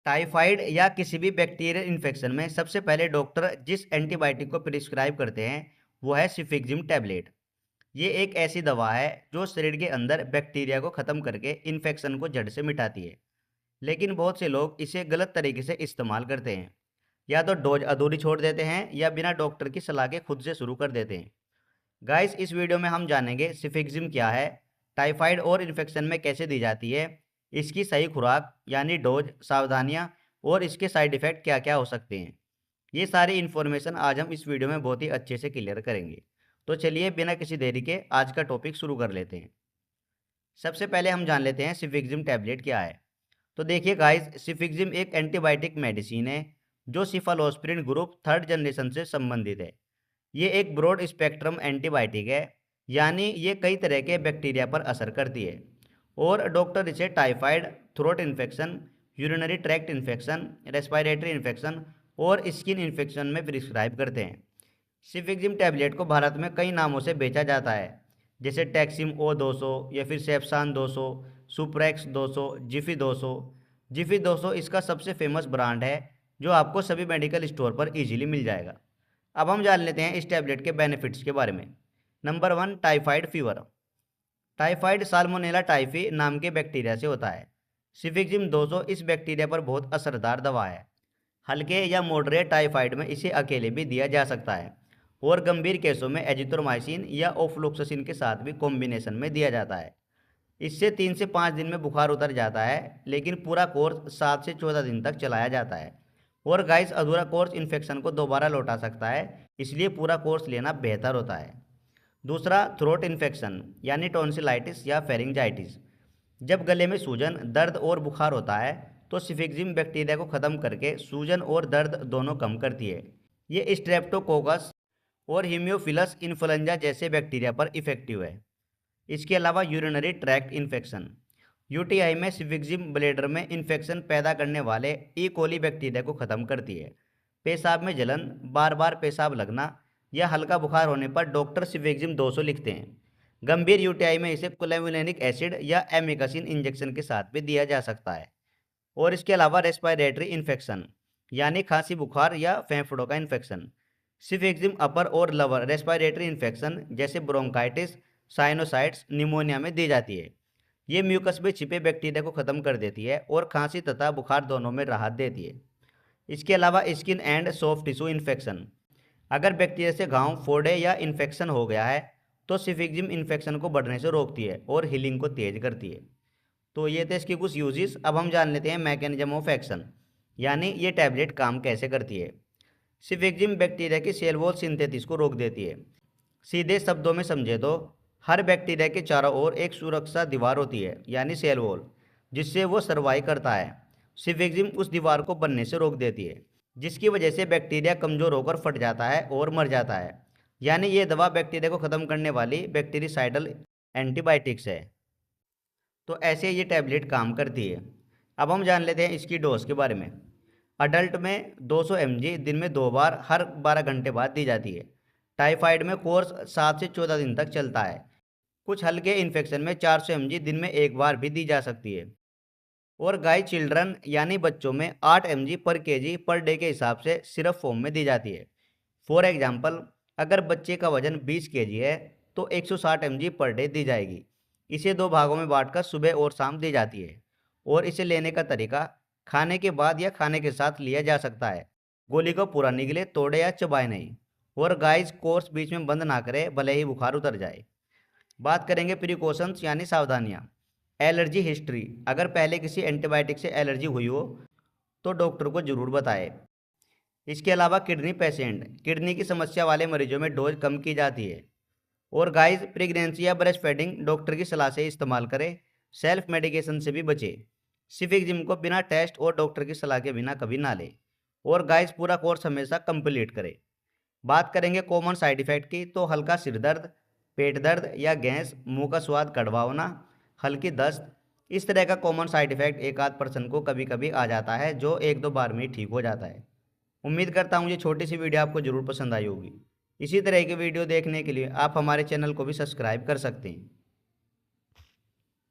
Typhoid या किसी भी बैक्टीरियल इन्फेक्शन में सबसे पहले डॉक्टर जिस एंटीबायोटिक को प्रिस्क्राइब करते हैं वो है सिफिक्सिम टैबलेट। ये एक ऐसी दवा है जो शरीर के अंदर बैक्टीरिया को ख़त्म करके इन्फेक्शन को जड़ से मिटाती है। लेकिन बहुत से लोग इसे गलत तरीके से इस्तेमाल करते हैं। या तो डोज अधूरी छोड़ देते हैं या बिना डॉक्टर की सलाह के खुद से शुरू कर देते हैं। गाइस, इस वीडियो में हम जानेंगे सिफिक्सिम क्या है, टाइफाइड और इन्फेक्शन में कैसे दी जाती है, इसकी सही खुराक यानी डोज, सावधानियाँ और इसके साइड इफ़ेक्ट क्या-क्या हो सकते हैं। ये सारी इन्फॉर्मेशन आज हम इस वीडियो में बहुत ही अच्छे से क्लियर करेंगे। तो चलिए बिना किसी देरी के आज का टॉपिक शुरू कर लेते हैं। सबसे पहले हम जान लेते हैं सिफिक्सिम टैबलेट क्या है। तो देखिए गाइस, सिफिक्सिम एक एंटीबायोटिक मेडिसिन है जो सिफालोस्पिरिन ग्रुप थर्ड जनरेशन से संबंधित है। ये एक ब्रॉड स्पेक्ट्रम एंटीबायोटिक है, यानी ये कई तरह के बैक्टीरिया पर असर करती है और डॉक्टर इसे typhoid, throat infection, urinary tract infection, respiratory infection और स्किन इन्फेक्शन में प्रिस्क्राइब करते हैं। सिफिक्सिम टैबलेट को भारत में कई नामों से बेचा जाता है, जैसे टैक्सिम ओ 200 या फिर सेप्सान 200, सुप्रेक्स 200, जिफी 200। जिफी 200 इसका सबसे फेमस ब्रांड है जो आपको सभी मेडिकल स्टोर पर इजीली मिल जाएगा। अब हम जान लेते हैं इस टैबलेट के बेनिफिट्स के बारे में। Number 1, typhoid fever. Typhoid salmonella typhi नाम के बैक्टीरिया से होता है। सिफिक्सिम 200 इस बैक्टीरिया पर बहुत असरदार दवा है। हल्के या मॉडरेट टाइफाइड में इसे अकेले भी दिया जा सकता है और गंभीर केसों में एजिथ्रोमाइसिन या ओफ्लोक्सासिन के साथ भी कॉम्बिनेशन में दिया जाता है। इससे 3 से 5 दिन में बुखार उतर जाता है, लेकिन पूरा कोर्स 7 से 14 दिन तक चलाया जाता है। और गाइस, अधूरा कोर्स इन्फेक्शन को दोबारा लौटा सकता है, इसलिए पूरा कोर्स लेना बेहतर होता है। दूसरा, थ्रोट इन्फेक्शन यानी टॉन्सिलाइटिस या फेरिंजाइटिस। जब गले में सूजन, दर्द और बुखार होता है तो सिफिक्सिम बैक्टीरिया को ख़त्म करके सूजन और दर्द दोनों कम करती है। ये स्ट्रेप्टोकोकस और हीमियोफिलस इन्फ्लुएंजा जैसे बैक्टीरिया पर इफेक्टिव है। इसके अलावा यूरिनरी ट्रैक्ट इन्फेक्शन, यूटीआई में सिफिक्सिम ब्लैडर में इन्फेक्शन पैदा करने वाले ई कोली बैक्टीरिया को ख़त्म करती है। पेशाब में जलन, बार बार पेशाब लगना या हल्का बुखार होने पर डॉक्टर सिफिक्सिम 200 लिखते हैं। गंभीर यूटीआई में इसे क्लोमुलेनिक एसिड या एमिकासिन इंजेक्शन के साथ भी दिया जा सकता है। और इसके अलावा रेस्पिरेटरी इन्फेक्शन यानी खांसी, बुखार या फेफड़ों का इन्फेक्शन। सिफिक्सिम अपर और लोअर रेस्पिरेटरी इन्फेक्शन जैसे ब्रोंकाइटिस, साइनोसाइट्स, निमोनिया में दी जाती है। ये म्यूकस में छिपे बैक्टीरिया को ख़त्म कर देती है और खांसी तथा बुखार दोनों में राहत देती है। इसके अलावा skin and soft tissue infection, अगर बैक्टीरिया से घाव, फोड़े या इन्फेक्शन हो गया है तो सिफिक्सिम इन्फेक्शन को बढ़ने से रोकती है और हीलिंग को तेज करती है। तो ये थे इसकी कुछ यूजेस। अब हम जान लेते हैं मैकेनिज्म ऑफ एक्शन, यानी ये टैबलेट काम कैसे करती है। सिफिक्सिम बैक्टीरिया की सेल वॉल सिंथेसिस को रोक देती है। सीधे शब्दों में समझे तो हर बैक्टीरिया के चारों ओर एक सुरक्षा दीवार होती है, यानी सेल वॉल, जिससे वो सर्वाइव करता है। सिफिक्सिम उस दीवार को बनने से रोक देती है, जिसकी वजह से बैक्टीरिया कमज़ोर होकर फट जाता है और मर जाता है। यानी ये दवा बैक्टीरिया को ख़त्म करने वाली बैक्टीरिसाइडल एंटीबायोटिक्स है। तो ऐसे ये टैबलेट काम करती है। अब हम जान लेते हैं इसकी डोज के बारे में। अडल्ट में 200 mg दिन में 2 बार हर 12 घंटे बाद दी जाती है। टाइफाइड में कोर्स 7 से 14 दिन तक चलता है। कुछ हल्के इन्फेक्शन में 400 mg दिन में 1 बार भी दी जा सकती है। और गाय चिल्ड्रन यानी बच्चों में 8 mg पर केजी पर डे के हिसाब से सिरप फॉर्म में दी जाती है। फॉर एग्जाम्पल, अगर बच्चे का वजन 20 केजी है तो 160 mg पर डे दी जाएगी। इसे 2 भागों में बांटकर सुबह और शाम दी जाती है और इसे लेने का तरीका खाने के बाद या खाने के साथ लिया जा सकता है। गोली को पूरा निगले, तोड़े या चबाए नहीं। और गाइस, कोर्स बीच में बंद ना करें भले ही बुखार उतर जाए। बात करेंगे प्रिकॉशंस यानी सावधानियाँ। एलर्जी हिस्ट्री, अगर पहले किसी एंटीबायोटिक से एलर्जी हुई हो तो डॉक्टर को ज़रूर बताएं। इसके अलावा किडनी पेशेंट, किडनी की समस्या वाले मरीजों में डोज कम की जाती है। और गाइस, प्रेगनेंसी या ब्रेस्ट फीडिंग डॉक्टर की सलाह से इस्तेमाल करें, सेल्फ मेडिकेशन से भी बचें। सिफिक्सिम को बिना टेस्ट और डॉक्टर की सलाह के बिना कभी ना लें। और गाइस, पूरा कोर्स हमेशा कंप्लीट करें। बात करेंगे कॉमन साइड इफ़ेक्ट की, तो हल्का सिर दर्द, पेट दर्द या गैस, मुंह का स्वाद कड़वा होना, हल्की दस्त, इस तरह का कॉमन साइड इफ़ेक्ट एक आध पर्सन को कभी कभी आ जाता है, जो 1-2 बार में ही ठीक हो जाता है। उम्मीद करता हूँ ये छोटी सी वीडियो आपको ज़रूर पसंद आई होगी। इसी तरह की वीडियो देखने के लिए आप हमारे चैनल को भी सब्सक्राइब कर सकते हैं।